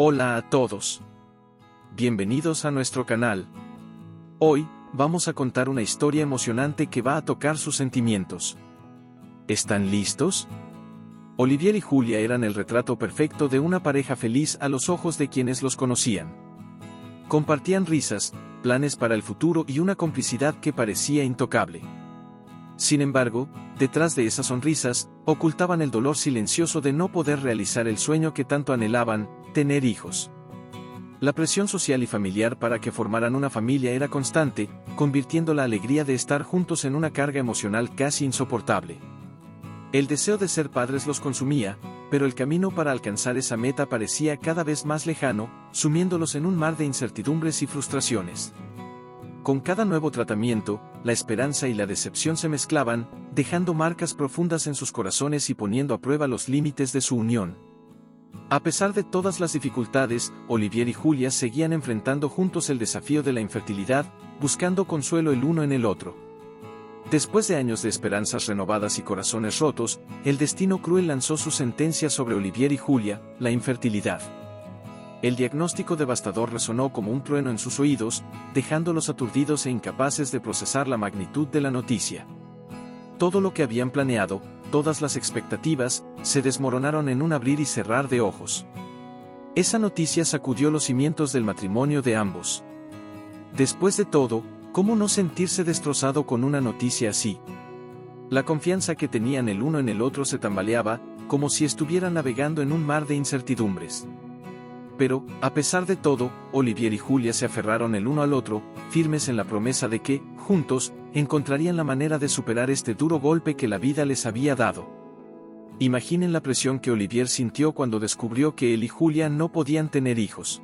Hola a todos. Bienvenidos a nuestro canal. Hoy, vamos a contar una historia emocionante que va a tocar sus sentimientos. ¿Están listos? Olivier y Julia eran el retrato perfecto de una pareja feliz a los ojos de quienes los conocían. Compartían risas, planes para el futuro y una complicidad que parecía intocable. Sin embargo, detrás de esas sonrisas, ocultaban el dolor silencioso de no poder realizar el sueño que tanto anhelaban, tener hijos. La presión social y familiar para que formaran una familia era constante, convirtiendo la alegría de estar juntos en una carga emocional casi insoportable. El deseo de ser padres los consumía, pero el camino para alcanzar esa meta parecía cada vez más lejano, sumiéndolos en un mar de incertidumbres y frustraciones. Con cada nuevo tratamiento, la esperanza y la decepción se mezclaban, dejando marcas profundas en sus corazones y poniendo a prueba los límites de su unión. A pesar de todas las dificultades, Olivier y Julia seguían enfrentando juntos el desafío de la infertilidad, buscando consuelo el uno en el otro. Después de años de esperanzas renovadas y corazones rotos, el destino cruel lanzó su sentencia sobre Olivier y Julia, la infertilidad. El diagnóstico devastador resonó como un trueno en sus oídos, dejándolos aturdidos e incapaces de procesar la magnitud de la noticia. Todo lo que habían planeado, todas las expectativas, se desmoronaron en un abrir y cerrar de ojos. Esa noticia sacudió los cimientos del matrimonio de ambos. Después de todo, ¿cómo no sentirse destrozado con una noticia así? La confianza que tenían el uno en el otro se tambaleaba, como si estuvieran navegando en un mar de incertidumbres. Pero, a pesar de todo, Olivier y Julia se aferraron el uno al otro, firmes en la promesa de que, juntos, encontrarían la manera de superar este duro golpe que la vida les había dado. Imaginen la presión que Olivier sintió cuando descubrió que él y Julia no podían tener hijos.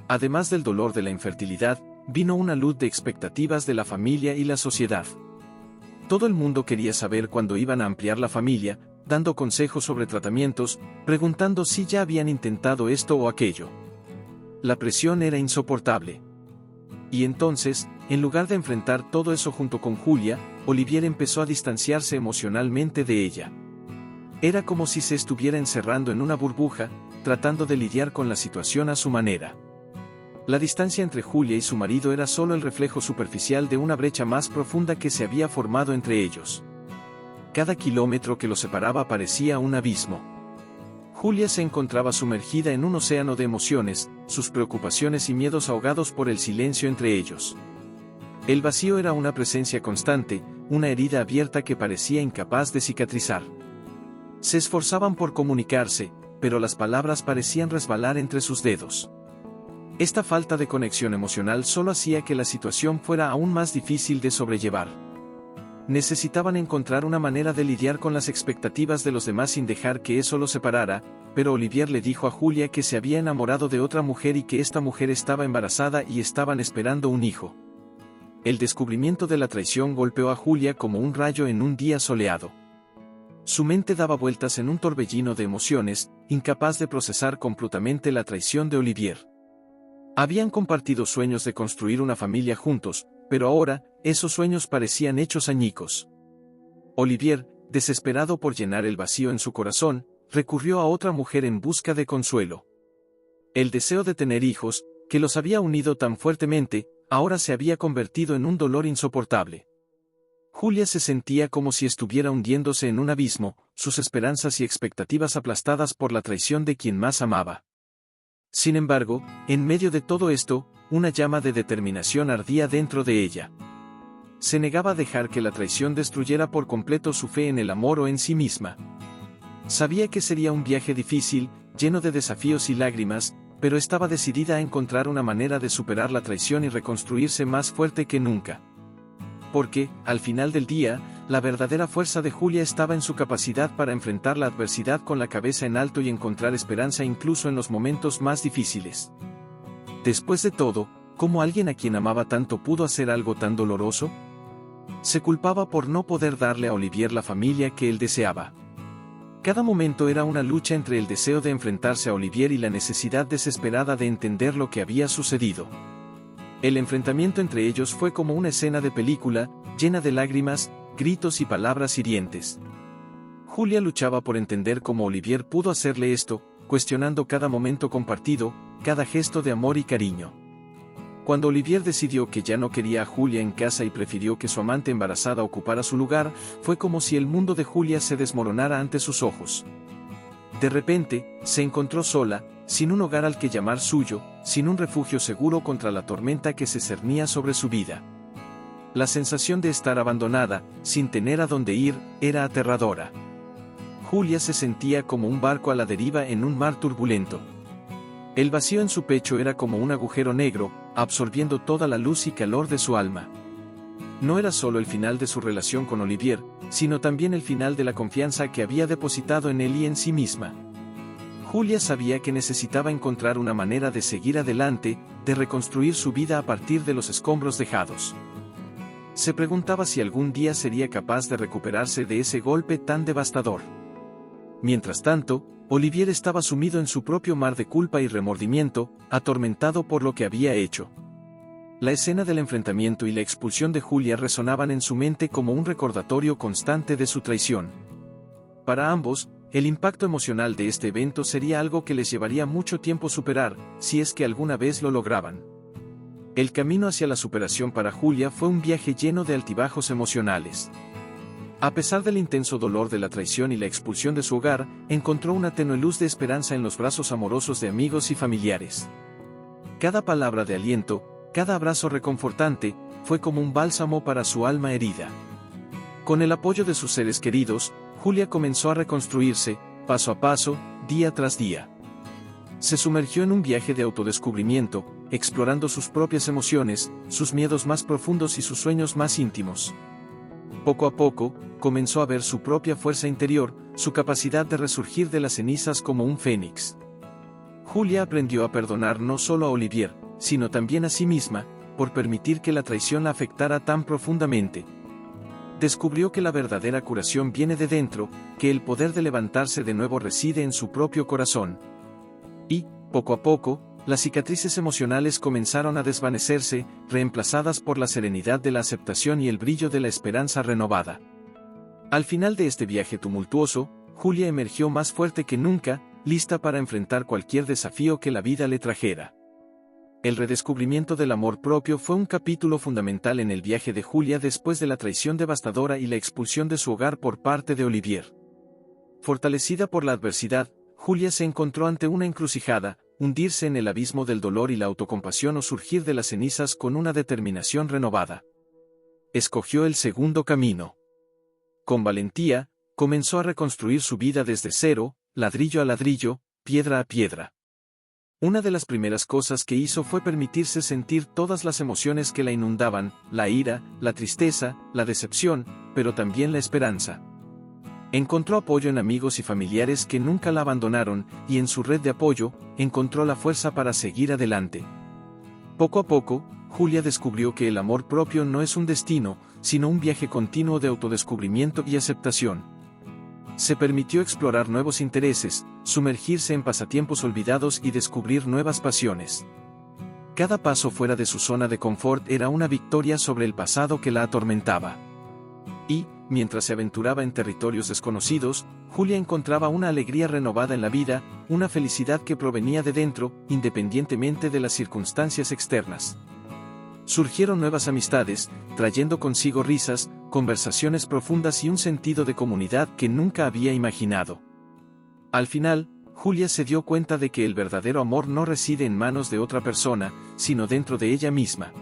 Además del dolor de la infertilidad, vino una luz de expectativas de la familia y la sociedad. Todo el mundo quería saber cuándo iban a ampliar la familia, dando consejos sobre tratamientos, preguntando si ya habían intentado esto o aquello. La presión era insoportable. Y entonces, en lugar de enfrentar todo eso junto con Julia, Olivier empezó a distanciarse emocionalmente de ella. Era como si se estuviera encerrando en una burbuja, tratando de lidiar con la situación a su manera. La distancia entre Julia y su marido era solo el reflejo superficial de una brecha más profunda que se había formado entre ellos. Cada kilómetro que los separaba parecía un abismo. Julia se encontraba sumergida en un océano de emociones, sus preocupaciones y miedos ahogados por el silencio entre ellos. El vacío era una presencia constante, una herida abierta que parecía incapaz de cicatrizar. Se esforzaban por comunicarse, pero las palabras parecían resbalar entre sus dedos. Esta falta de conexión emocional solo hacía que la situación fuera aún más difícil de sobrellevar. Necesitaban encontrar una manera de lidiar con las expectativas de los demás sin dejar que eso los separara, pero Olivier le dijo a Julia que se había enamorado de otra mujer y que esta mujer estaba embarazada y estaban esperando un hijo. El descubrimiento de la traición golpeó a Julia como un rayo en un día soleado. Su mente daba vueltas en un torbellino de emociones, incapaz de procesar completamente la traición de Olivier. Habían compartido sueños de construir una familia juntos, pero ahora, esos sueños parecían hechos añicos. Olivier, desesperado por llenar el vacío en su corazón, recurrió a otra mujer en busca de consuelo. El deseo de tener hijos, que los había unido tan fuertemente, ahora se había convertido en un dolor insoportable. Julia se sentía como si estuviera hundiéndose en un abismo, sus esperanzas y expectativas aplastadas por la traición de quien más amaba. Sin embargo, en medio de todo esto, una llama de determinación ardía dentro de ella. Se negaba a dejar que la traición destruyera por completo su fe en el amor o en sí misma. Sabía que sería un viaje difícil, lleno de desafíos y lágrimas, pero estaba decidida a encontrar una manera de superar la traición y reconstruirse más fuerte que nunca. Porque, al final del día, la verdadera fuerza de Julia estaba en su capacidad para enfrentar la adversidad con la cabeza en alto y encontrar esperanza incluso en los momentos más difíciles. Después de todo, ¿cómo alguien a quien amaba tanto pudo hacer algo tan doloroso? Se culpaba por no poder darle a Olivier la familia que él deseaba. Cada momento era una lucha entre el deseo de enfrentarse a Olivier y la necesidad desesperada de entender lo que había sucedido. El enfrentamiento entre ellos fue como una escena de película, llena de lágrimas, gritos y palabras hirientes. Julia luchaba por entender cómo Olivier pudo hacerle esto, cuestionando cada momento compartido, cada gesto de amor y cariño. Cuando Olivier decidió que ya no quería a Julia en casa y prefirió que su amante embarazada ocupara su lugar, fue como si el mundo de Julia se desmoronara ante sus ojos. De repente, se encontró sola, sin un hogar al que llamar suyo, sin un refugio seguro contra la tormenta que se cernía sobre su vida. La sensación de estar abandonada, sin tener a dónde ir, era aterradora. Julia se sentía como un barco a la deriva en un mar turbulento. El vacío en su pecho era como un agujero negro, absorbiendo toda la luz y calor de su alma. No era solo el final de su relación con Olivier, sino también el final de la confianza que había depositado en él y en sí misma. Julia sabía que necesitaba encontrar una manera de seguir adelante, de reconstruir su vida a partir de los escombros dejados. Se preguntaba si algún día sería capaz de recuperarse de ese golpe tan devastador. Mientras tanto, Olivier estaba sumido en su propio mar de culpa y remordimiento, atormentado por lo que había hecho. La escena del enfrentamiento y la expulsión de Julia resonaban en su mente como un recordatorio constante de su traición. Para ambos, el impacto emocional de este evento sería algo que les llevaría mucho tiempo superar, si es que alguna vez lo lograban. El camino hacia la superación para Julia fue un viaje lleno de altibajos emocionales. A pesar del intenso dolor de la traición y la expulsión de su hogar, encontró una tenue luz de esperanza en los brazos amorosos de amigos y familiares. Cada palabra de aliento, cada abrazo reconfortante, fue como un bálsamo para su alma herida. Con el apoyo de sus seres queridos, Julia comenzó a reconstruirse, paso a paso, día tras día. Se sumergió en un viaje de autodescubrimiento, explorando sus propias emociones, sus miedos más profundos y sus sueños más íntimos. Poco a poco, comenzó a ver su propia fuerza interior, su capacidad de resurgir de las cenizas como un fénix. Julia aprendió a perdonar no solo a Olivier, sino también a sí misma, por permitir que la traición la afectara tan profundamente. Descubrió que la verdadera curación viene de dentro, que el poder de levantarse de nuevo reside en su propio corazón. Y, poco a poco, las cicatrices emocionales comenzaron a desvanecerse, reemplazadas por la serenidad de la aceptación y el brillo de la esperanza renovada. Al final de este viaje tumultuoso, Julia emergió más fuerte que nunca, lista para enfrentar cualquier desafío que la vida le trajera. El redescubrimiento del amor propio fue un capítulo fundamental en el viaje de Julia después de la traición devastadora y la expulsión de su hogar por parte de Olivier. Fortalecida por la adversidad, Julia se encontró ante una encrucijada: hundirse en el abismo del dolor y la autocompasión o surgir de las cenizas con una determinación renovada. Escogió el segundo camino. Con valentía, comenzó a reconstruir su vida desde cero, ladrillo a ladrillo, piedra a piedra. Una de las primeras cosas que hizo fue permitirse sentir todas las emociones que la inundaban: la ira, la tristeza, la decepción, pero también la esperanza. Encontró apoyo en amigos y familiares que nunca la abandonaron, y en su red de apoyo, encontró la fuerza para seguir adelante. Poco a poco, Julia descubrió que el amor propio no es un destino, sino un viaje continuo de autodescubrimiento y aceptación. Se permitió explorar nuevos intereses, sumergirse en pasatiempos olvidados y descubrir nuevas pasiones. Cada paso fuera de su zona de confort era una victoria sobre el pasado que la atormentaba. Y, mientras se aventuraba en territorios desconocidos, Julia encontraba una alegría renovada en la vida, una felicidad que provenía de dentro, independientemente de las circunstancias externas. Surgieron nuevas amistades, trayendo consigo risas, conversaciones profundas y un sentido de comunidad que nunca había imaginado. Al final, Julia se dio cuenta de que el verdadero amor no reside en manos de otra persona, sino dentro de ella misma.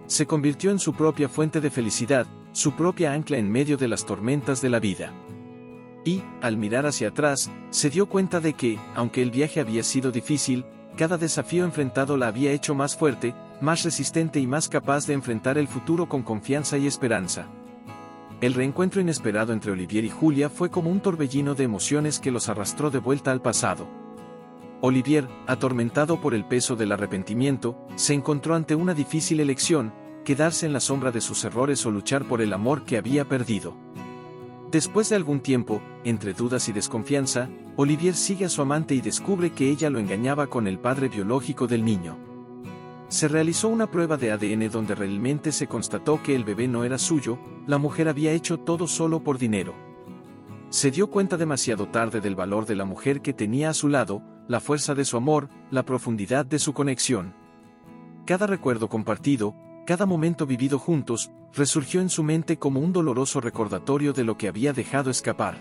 Se convirtió en su propia fuente de felicidad, su propia ancla en medio de las tormentas de la vida. Y, al mirar hacia atrás, se dio cuenta de que, aunque el viaje había sido difícil, cada desafío enfrentado la había hecho más fuerte, más resistente y más capaz de enfrentar el futuro con confianza y esperanza. El reencuentro inesperado entre Olivier y Julia fue como un torbellino de emociones que los arrastró de vuelta al pasado. Olivier, atormentado por el peso del arrepentimiento, se encontró ante una difícil elección: quedarse en la sombra de sus errores o luchar por el amor que había perdido. Después de algún tiempo, entre dudas y desconfianza, Olivier sigue a su amante y descubre que ella lo engañaba con el padre biológico del niño. Se realizó una prueba de ADN donde realmente se constató que el bebé no era suyo, la mujer había hecho todo solo por dinero. Se dio cuenta demasiado tarde del valor de la mujer que tenía a su lado, la fuerza de su amor, la profundidad de su conexión. Cada recuerdo compartido, cada momento vivido juntos, resurgió en su mente como un doloroso recordatorio de lo que había dejado escapar.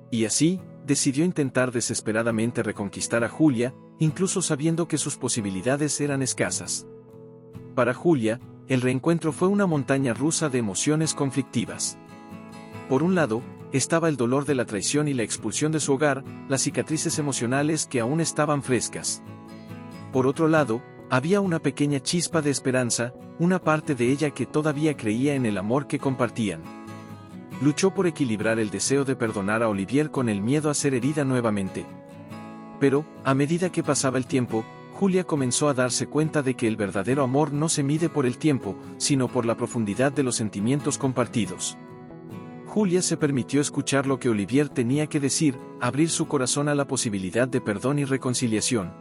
Y así, decidió intentar desesperadamente reconquistar a Julia, incluso sabiendo que sus posibilidades eran escasas. Para Julia, el reencuentro fue una montaña rusa de emociones conflictivas. Por un lado, estaba el dolor de la traición y la expulsión de su hogar, las cicatrices emocionales que aún estaban frescas. Por otro lado, había una pequeña chispa de esperanza, una parte de ella que todavía creía en el amor que compartían. Luchó por equilibrar el deseo de perdonar a Olivier con el miedo a ser herida nuevamente. Pero, a medida que pasaba el tiempo, Julia comenzó a darse cuenta de que el verdadero amor no se mide por el tiempo, sino por la profundidad de los sentimientos compartidos. Julia se permitió escuchar lo que Olivier tenía que decir, abrir su corazón a la posibilidad de perdón y reconciliación.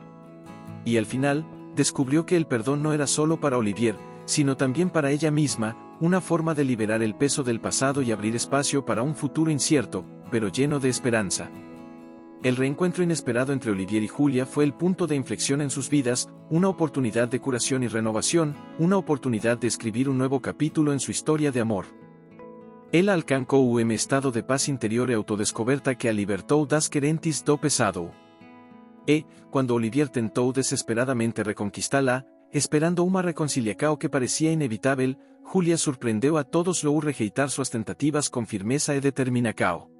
Y al final, descubrió que el perdón no era solo para Olivier, sino también para ella misma, una forma de liberar el peso del pasado y abrir espacio para un futuro incierto, pero lleno de esperanza. El reencuentro inesperado entre Olivier y Julia fue el punto de inflexión en sus vidas, una oportunidad de curación y renovación, una oportunidad de escribir un nuevo capítulo en su historia de amor. Ela alcanzó un estado de paz interior e autodescoberta que a libertou das querentes do pesado. Cuando Olivier tentó desesperadamente reconquistarla, esperando una reconciliación que parecía inevitable, Julia sorprendió a todos ao rejeitar suas tentativas con firmeza e determinação.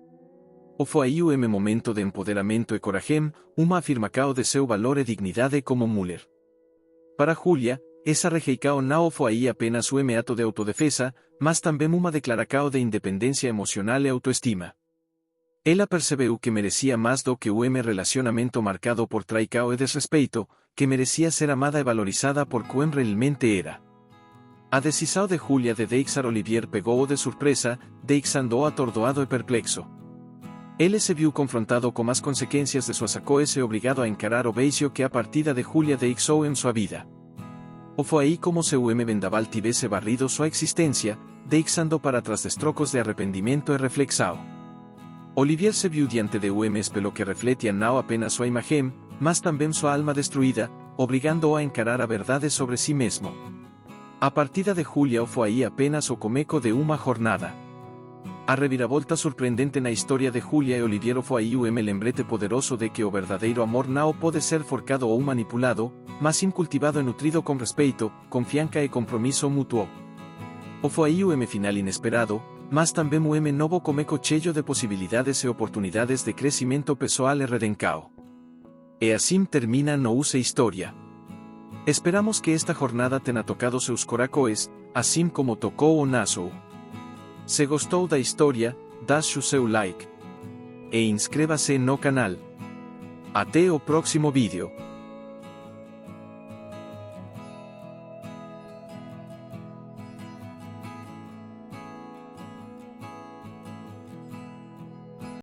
Foi aí un momento de empoderamento e coragem, uma afirmação de seu valor e dignidade como mulher. Para Julia, esa rejeição não foi aí apenas un ato de autodefesa, mas também uma declaração de independencia emocional e autoestima. Ela percebeu que merecía más do que un relacionamento marcado por traição e desrespeito, que merecía ser amada e valorizada por quem realmente era. A decisão de Julia de deixar Olivier pegou de surpresa, deixando atordoado e perplexo. Ele se viu confrontado com as consequências de suas ações e obrigado a encarar o beijo que a partida de Julia deixou em sua vida. Foi aí como se o vendaval tivesse barrido sua existência, deixando para trás destrocos de arrependimento e reflexão. Olivier se viu diante de un espelho que refletia não apenas sua imagem, mas também sua alma destruída, obrigando-o a encarar a verdade sobre si mesmo. A partida de Julia foi aí apenas o começo de uma jornada. A reviravolta surpreendente na história de Julia e Olivier foi aí o lembrete poderoso de que o verdadeiro amor não pode ser forcado ou manipulado, mas sim cultivado e nutrido com respeito, confiança e compromisso mútuo. Foi aí o final inesperado, mas também um novo começo cheio de possibilidades e oportunidades de crescimento pessoal e redenção. E assim termina nossa história. Esperamos que esta jornada tenha tocado seus corações, assim como tocou o nosso. Se gostou da história, deixe o seu like. E inscreva-se no canal. Até o próximo vídeo.